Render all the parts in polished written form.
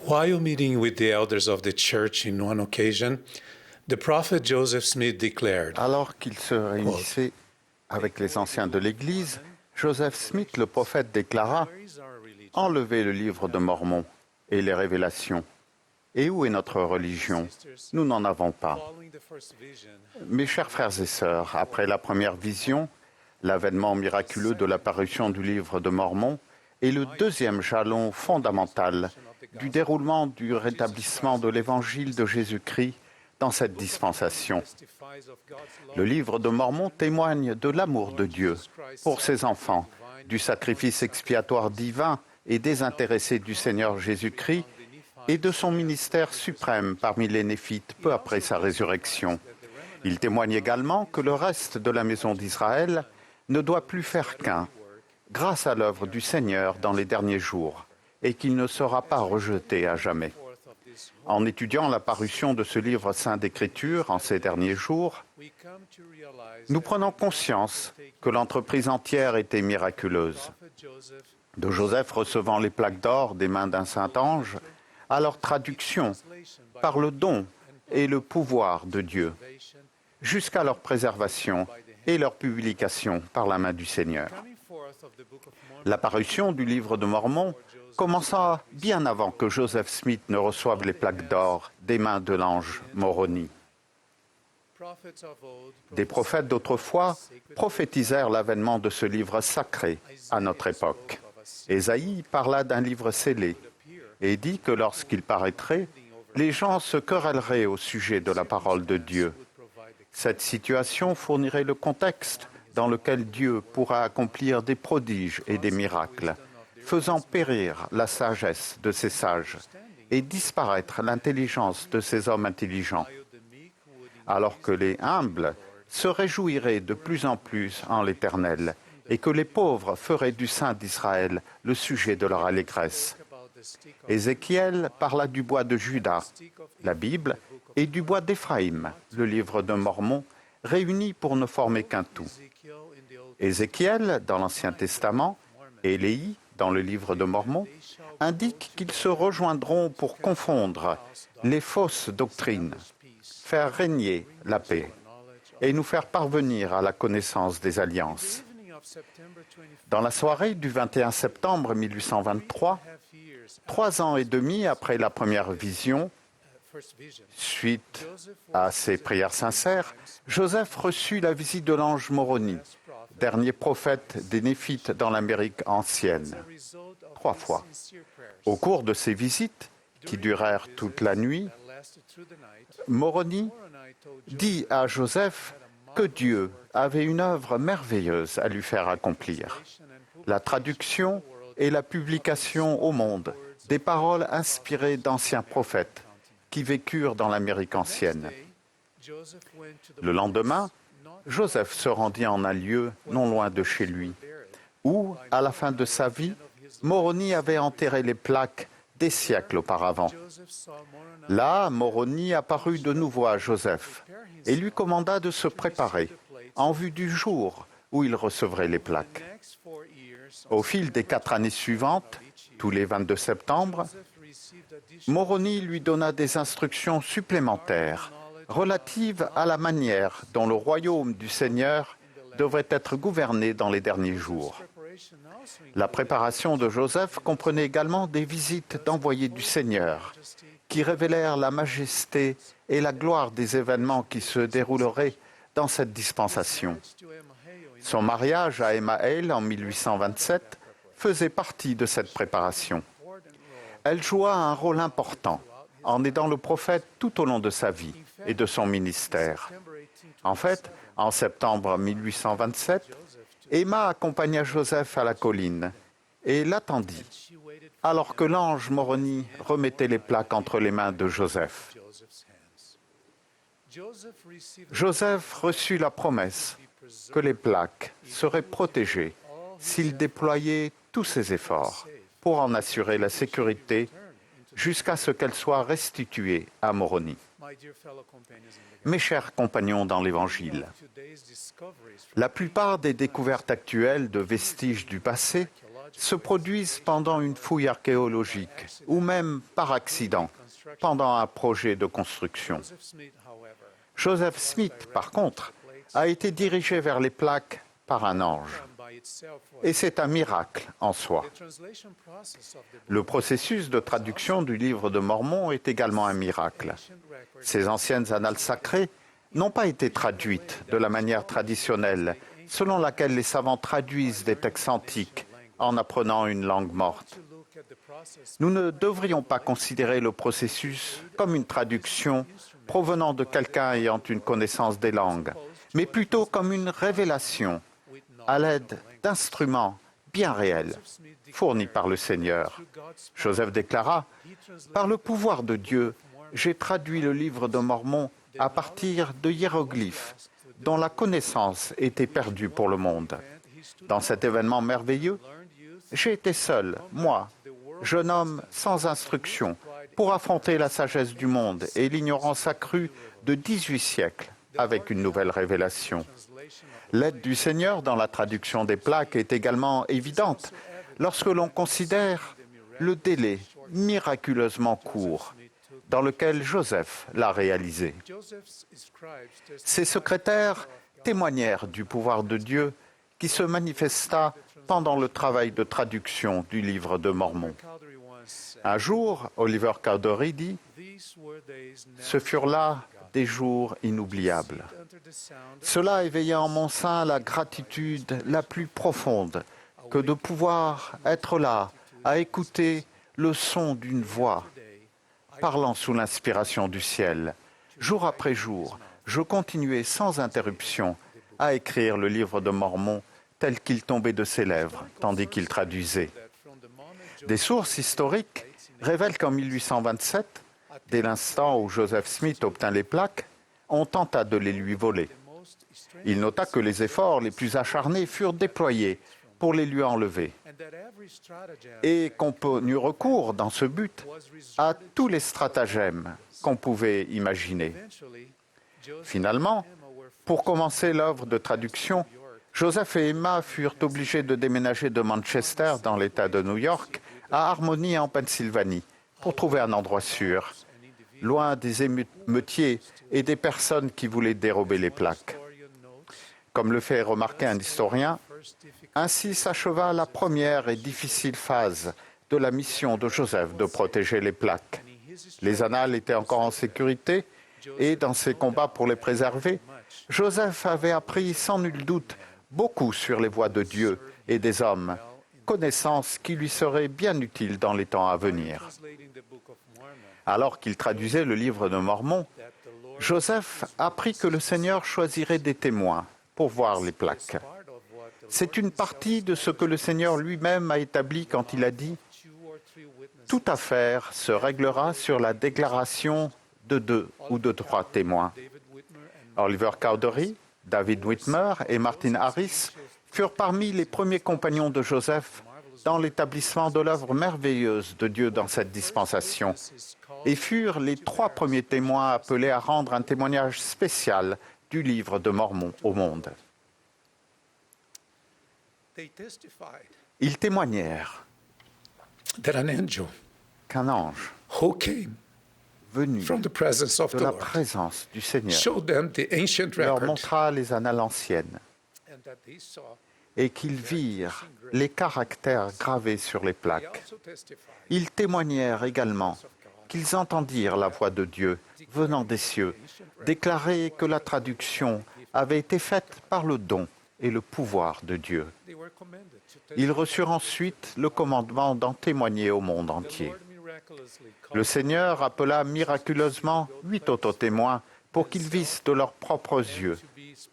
While meeting with the elders of the church in one occasion, the prophet Joseph Smith declared, Alors qu'il se réunissait avec les anciens de l'Église, Joseph Smith, le prophète, déclara « Enlevez le livre de Mormon et les révélations. Et où est notre religion? Nous n'en avons pas. » Mes chers frères et sœurs, après la première vision, l'avènement miraculeux de l'apparition du livre de Mormon est le deuxième jalon fondamental du déroulement du rétablissement de l'évangile de Jésus-Christ dans cette dispensation. Le livre de Mormon témoigne de l'amour de Dieu pour ses enfants, du sacrifice expiatoire divin et désintéressé du Seigneur Jésus-Christ et de son ministère suprême parmi les Néphites peu après sa résurrection. Il témoigne également que le reste de la maison d'Israël ne doit plus faire qu'un, grâce à l'œuvre du Seigneur dans les derniers jours, et qu'il ne sera pas rejeté à jamais. En étudiant la parution de ce livre saint d'Écriture en ces derniers jours, nous prenons conscience que l'entreprise entière était miraculeuse. De Joseph recevant les plaques d'or des mains d'un saint ange, à leur traduction par le don et le pouvoir de Dieu, jusqu'à leur préservation et leur publication par la main du Seigneur. L'apparition du livre de Mormon commença bien avant que Joseph Smith ne reçoive les plaques d'or des mains de l'ange Moroni. Des prophètes d'autrefois prophétisèrent l'avènement de ce livre sacré à notre époque. Ésaïe parla d'un livre scellé et dit que lorsqu'il paraîtrait, les gens se querelleraient au sujet de la parole de Dieu. Cette situation fournirait le contexte dans lequel Dieu pourra accomplir des prodiges et des miracles, faisant périr la sagesse de ses sages et disparaître l'intelligence de ces hommes intelligents, alors que les humbles se réjouiraient de plus en plus en l'Éternel et que les pauvres feraient du Saint d'Israël le sujet de leur allégresse. Ézéchiel parla du bois de Juda, la Bible, et du bois d'Éphraïm, le livre de Mormon, réunis pour ne former qu'un tout. Ézéchiel, dans l'Ancien Testament, et Élie, dans le livre de Mormon, indiquent qu'ils se rejoindront pour confondre les fausses doctrines, faire régner la paix et nous faire parvenir à la connaissance des alliances. Dans la soirée du 21 septembre 1823, 3 ans et demi après la première vision, suite à ses prières sincères, Joseph reçut la visite de l'ange Moroni, dernier prophète des Néphites dans l'Amérique ancienne, 3 fois. Au cours de ces visites, qui durèrent toute la nuit, Moroni dit à Joseph que Dieu avait une œuvre merveilleuse à lui faire accomplir, la traduction et la publication au monde des paroles inspirées d'anciens prophètes qui vécurent dans l'Amérique ancienne. Le lendemain, Joseph se rendit en un lieu non loin de chez lui, où, à la fin de sa vie, Moroni avait enterré les plaques des siècles auparavant. Là, Moroni apparut de nouveau à Joseph et lui commanda de se préparer en vue du jour où il recevrait les plaques. Au fil des 4 années suivantes, tous les 22 septembre, Moroni lui donna des instructions supplémentaires relatives à la manière dont le royaume du Seigneur devrait être gouverné dans les derniers jours. La préparation de Joseph comprenait également des visites d'envoyés du Seigneur qui révélèrent la majesté et la gloire des événements qui se dérouleraient dans cette dispensation. Son mariage à Emmaël en 1827 faisait partie de cette préparation. Elle joua un rôle important en aidant le prophète tout au long de sa vie et de son ministère. En fait, en septembre 1827, Emma accompagna Joseph à la colline et l'attendit, alors que l'ange Moroni remettait les plaques entre les mains de Joseph. Joseph reçut la promesse que les plaques seraient protégées s'il déployait tous ses efforts pour en assurer la sécurité jusqu'à ce qu'elles soient restituées à Moroni. Mes chers compagnons dans l'Évangile, la plupart des découvertes actuelles de vestiges du passé se produisent pendant une fouille archéologique ou même par accident, pendant un projet de construction. Joseph Smith, par contre, a été dirigé vers les plaques par un ange. Et c'est un miracle en soi. Le processus de traduction du livre de Mormon est également un miracle. Ces anciennes annales sacrées n'ont pas été traduites de la manière traditionnelle, selon laquelle les savants traduisent des textes antiques en apprenant une langue morte. Nous ne devrions pas considérer le processus comme une traduction provenant de quelqu'un ayant une connaissance des langues, mais plutôt comme une révélation à l'aide d'instruments bien réels fournis par le Seigneur. Joseph déclara « Par le pouvoir de Dieu, j'ai traduit le livre de Mormon à partir de hiéroglyphes dont la connaissance était perdue pour le monde. Dans cet événement merveilleux, j'ai été seul, moi, jeune homme sans instruction, pour affronter la sagesse du monde et l'ignorance accrue de 18 siècles avec une nouvelle révélation. L'aide du Seigneur dans la traduction des plaques est également évidente lorsque l'on considère le délai miraculeusement court dans lequel Joseph l'a réalisé. Ses secrétaires témoignèrent du pouvoir de Dieu qui se manifesta pendant le travail de traduction du livre de Mormon. Un jour, Oliver Cowdery dit « Ce furent là des jours inoubliables. Cela éveillait en mon sein la gratitude la plus profonde que de pouvoir être là, à écouter le son d'une voix, parlant sous l'inspiration du ciel. Jour après jour, je continuais sans interruption à écrire le livre de Mormon tel qu'il tombait de ses lèvres, tandis qu'il traduisait. Des sources historiques révèlent qu'en 1827, dès l'instant où Joseph Smith obtint les plaques, on tenta de les lui voler. Il nota que les efforts les plus acharnés furent déployés pour les lui enlever et qu'on eut recours dans ce but à tous les stratagèmes qu'on pouvait imaginer. Finalement, pour commencer l'œuvre de traduction, Joseph et Emma furent obligés de déménager de Manchester, dans l'État de New York, à Harmony, en Pennsylvanie, pour trouver un endroit sûr, loin des émeutiers et des personnes qui voulaient dérober les plaques. Comme le fait remarquer un historien, ainsi s'acheva la première et difficile phase de la mission de Joseph de protéger les plaques. Les annales étaient encore en sécurité et dans ses combats pour les préserver, Joseph avait appris sans nul doute beaucoup sur les voies de Dieu et des hommes, connaissances qui lui seraient bien utiles dans les temps à venir. Alors qu'il traduisait le livre de Mormon, Joseph apprit que le Seigneur choisirait des témoins pour voir les plaques. C'est une partie de ce que le Seigneur lui-même a établi quand il a dit « Toute affaire se réglera sur la déclaration de 2 ou de 3 témoins. » Oliver Cowdery, David Whitmer et Martin Harris furent parmi les premiers compagnons de Joseph dans l'établissement de l'œuvre merveilleuse de Dieu dans cette dispensation et furent les 3 premiers témoins appelés à rendre un témoignage spécial du livre de Mormon au monde. Ils témoignèrent that an angel qu'un ange who came venu from the presence of de the la Lord présence du Seigneur showed them the ancient leur record montra les annales anciennes and that they saw. et qu'ils virent les caractères gravés sur les They plaques. also testified Ils témoignèrent également qu'ils entendirent la voix de Dieu venant des cieux, déclarer que la traduction avait été faite par le don et le pouvoir de Dieu. they were commanded to Ils reçurent ensuite le commandement d'en témoigner au monde entier. Le Seigneur appela miraculeusement 8 autres témoins pour qu'ils vissent de leurs propres yeux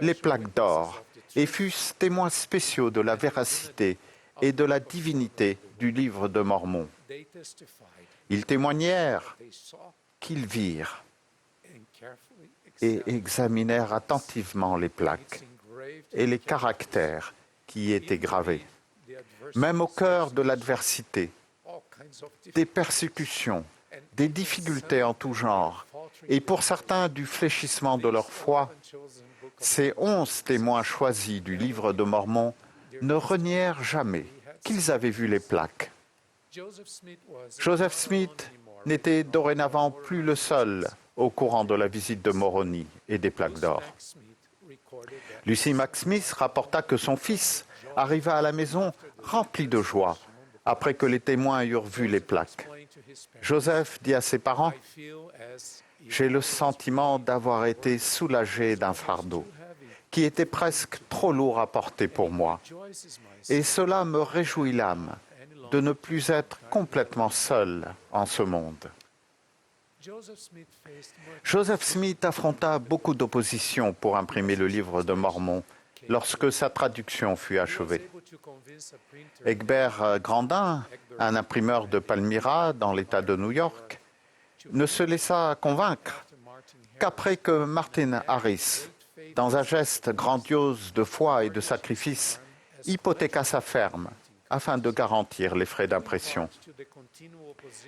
les plaques d'or et fussent témoins spéciaux de la véracité et de la divinité du livre de Mormon. They testified Ils témoignèrent they saw qu'ils virent and carefully et examinèrent attentivement les plaques engraved et les caractères qui y étaient gravés. the adversity, Même au cœur de l'adversité, all kinds of des persécutions, des difficultés en tout genre, et pour certains du fléchissement de leur foi, chosen book ces 11 témoins choisis du livre de Mormon ne renièrent jamais qu'ils avaient vu les plaques. Joseph Smith n'était dorénavant plus le seul au courant de la visite de Moroni et des plaques d'or. Lucy Mack Smith rapporta que son fils arriva à la maison rempli de joie après que les témoins eurent vu les plaques. Joseph dit à ses parents « J'ai le sentiment d'avoir été soulagé d'un fardeau qui était presque trop lourd à porter pour moi. Et cela me réjouit l'âme de ne plus être complètement seul en ce monde. » Joseph Smith affronta beaucoup d'opposition pour imprimer le livre de Mormon lorsque sa traduction fut achevée. Egbert Grandin, un imprimeur de Palmyra dans l'État de New York, ne se laissa convaincre qu'après que Martin Harris, dans un geste grandiose de foi et de sacrifice, hypothéqua sa ferme afin de garantir les frais d'impression.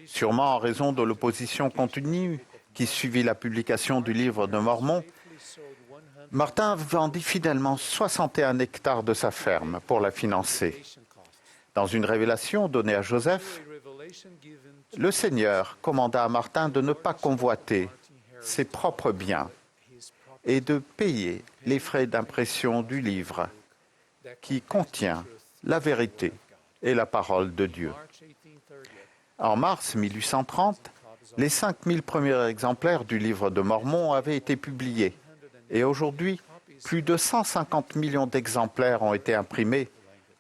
Sûrement en raison de l'opposition continue qui suivit la publication du livre de Mormon, Martin vendit fidèlement 61 hectares de sa ferme pour la financer. Dans une révélation donnée à Joseph, le Seigneur commanda à Martin de ne pas convoiter ses propres biens et de payer les frais d'impression du livre qui contient la vérité et la parole de Dieu. En mars 1830, les 5000 premiers exemplaires du livre de Mormon avaient été publiés et aujourd'hui, plus de 150 millions d'exemplaires ont été imprimés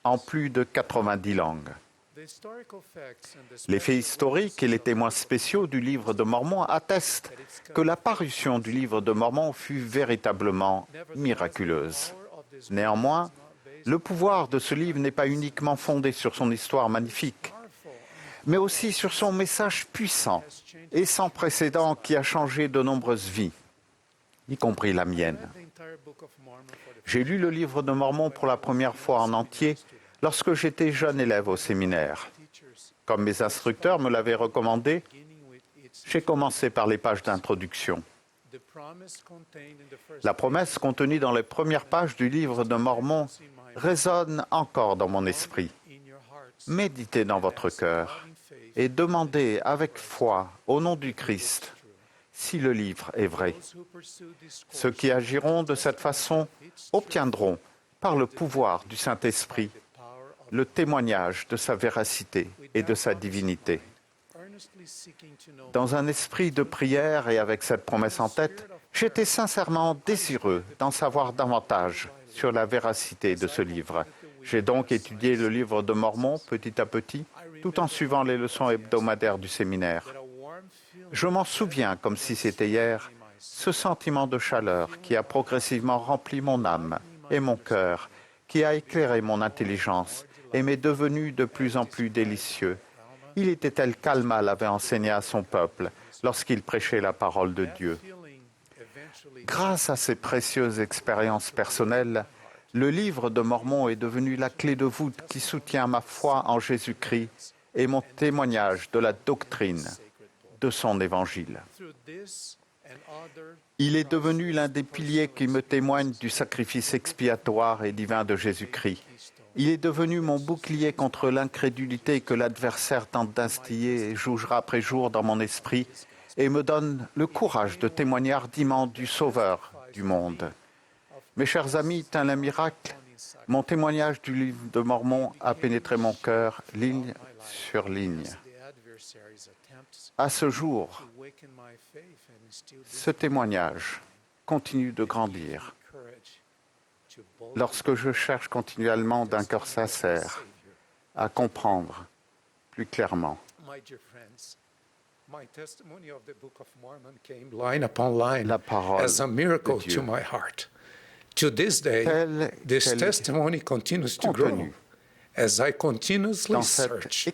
en plus de 90 langues. Les faits historiques et les témoins spéciaux du livre de Mormon attestent que la parution du livre de Mormon fut véritablement miraculeuse. Néanmoins, le pouvoir de ce livre n'est pas uniquement fondé sur son histoire magnifique, mais aussi sur son message puissant et sans précédent qui a changé de nombreuses vies, y compris la mienne. J'ai lu le livre de Mormon pour la première fois en entier lorsque j'étais jeune élève au séminaire. Comme mes instructeurs me l'avaient recommandé, j'ai commencé par les pages d'introduction. La promesse contenue dans les premières pages du livre de Mormon résonne encore dans mon esprit. Méditez dans votre cœur et demandez avec foi, au nom du Christ, si le livre est vrai. Ceux qui agiront de cette façon obtiendront, par le pouvoir du Saint-Esprit, le témoignage de sa véracité et de sa divinité. Dans un esprit de prière et avec cette promesse en tête, j'étais sincèrement désireux d'en savoir davantage sur la véracité de ce livre. J'ai donc étudié le livre de Mormon petit à petit, tout en suivant les leçons hebdomadaires du séminaire. Je m'en souviens comme si c'était hier, ce sentiment de chaleur qui a progressivement rempli mon âme et mon cœur, qui a éclairé mon intelligence et m'est devenu de plus en plus délicieux. Il était tel qu'Alma l'avait enseigné à son peuple lorsqu'il prêchait la parole de Dieu. Grâce à ces précieuses expériences personnelles, le livre de Mormon est devenu la clé de voûte qui soutient ma foi en Jésus-Christ et mon témoignage de la doctrine de son évangile. Il est devenu l'un des piliers qui me témoignent du sacrifice expiatoire et divin de Jésus-Christ. Il est devenu mon bouclier contre l'incrédulité que l'adversaire tente d'instiller jour après jour dans mon esprit et me donne le courage de témoigner hardiment du Sauveur du monde. Mes chers amis, tel un miracle, mon témoignage du livre de Mormon a pénétré mon cœur ligne sur ligne. À ce jour, ce témoignage continue de grandir. Lorsque je cherche continuellement d'un cœur sincère à comprendre plus clairement. La parole de Dieu. To this day, this testimony continues to grow as I continuously search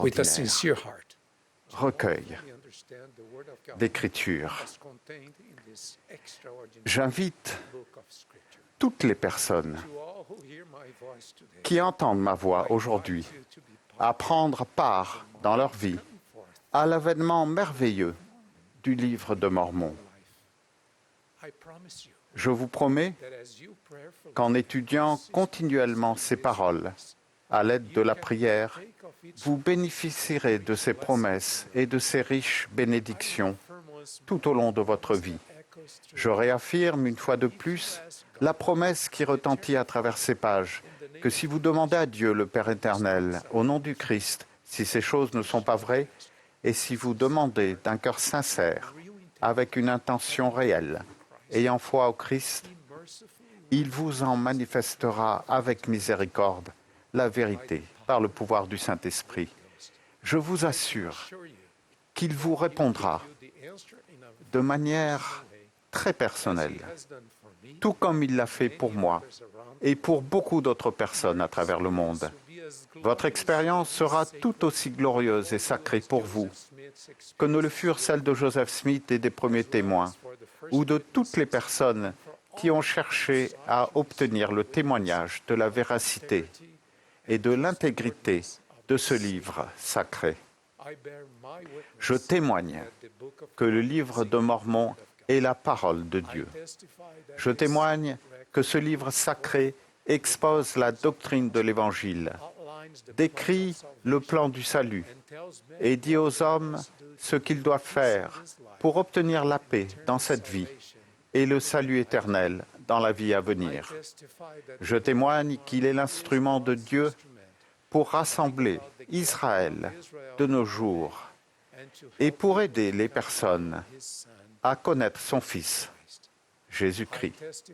with a sincere heart. Recueil d'écriture. J'invite toutes les personnes qui entendent ma voix aujourd'hui à prendre part dans leur vie à l'avènement merveilleux du livre de Mormon. Je vous promets qu'en étudiant continuellement ces paroles À l'aide de la prière, vous bénéficierez de ces promesses et de ces riches bénédictions tout au long de votre vie. Je réaffirme une fois de plus la promesse qui retentit à travers ces pages, que si vous demandez à Dieu, le Père éternel, au nom du Christ, si ces choses ne sont pas vraies, et si vous demandez d'un cœur sincère, avec une intention réelle, ayant foi au Christ, il vous en manifestera avec miséricorde la vérité par le pouvoir du Saint-Esprit. Je vous assure qu'il vous répondra de manière très personnelle, tout comme il l'a fait pour moi et pour beaucoup d'autres personnes à travers le monde. Votre expérience sera tout aussi glorieuse et sacrée pour vous que ne le furent celles de Joseph Smith et des premiers témoins, ou de toutes les personnes qui ont cherché à obtenir le témoignage de la véracité et de l'intégrité de ce livre sacré. Je témoigne que le livre de Mormon est la parole de Dieu. Je témoigne que ce livre sacré expose la doctrine de l'Évangile, décrit le plan du salut et dit aux hommes ce qu'ils doivent faire pour obtenir la paix dans cette vie et le salut éternel dans la vie à venir. Je témoigne qu'il est l'instrument de Dieu pour rassembler Israël de nos jours et pour aider les personnes à connaître son Fils, Jésus-Christ.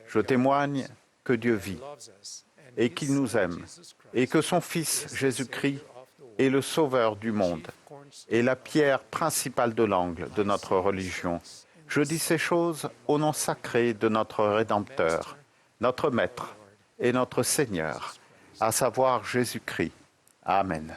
Je témoigne que Dieu vit et qu'il nous aime et que son Fils, Jésus-Christ, est le Sauveur du monde et la pierre principale de l'angle de notre religion. Je dis ces choses au nom sacré de notre Rédempteur, notre Maître et notre Seigneur, à savoir Jésus-Christ. Amen.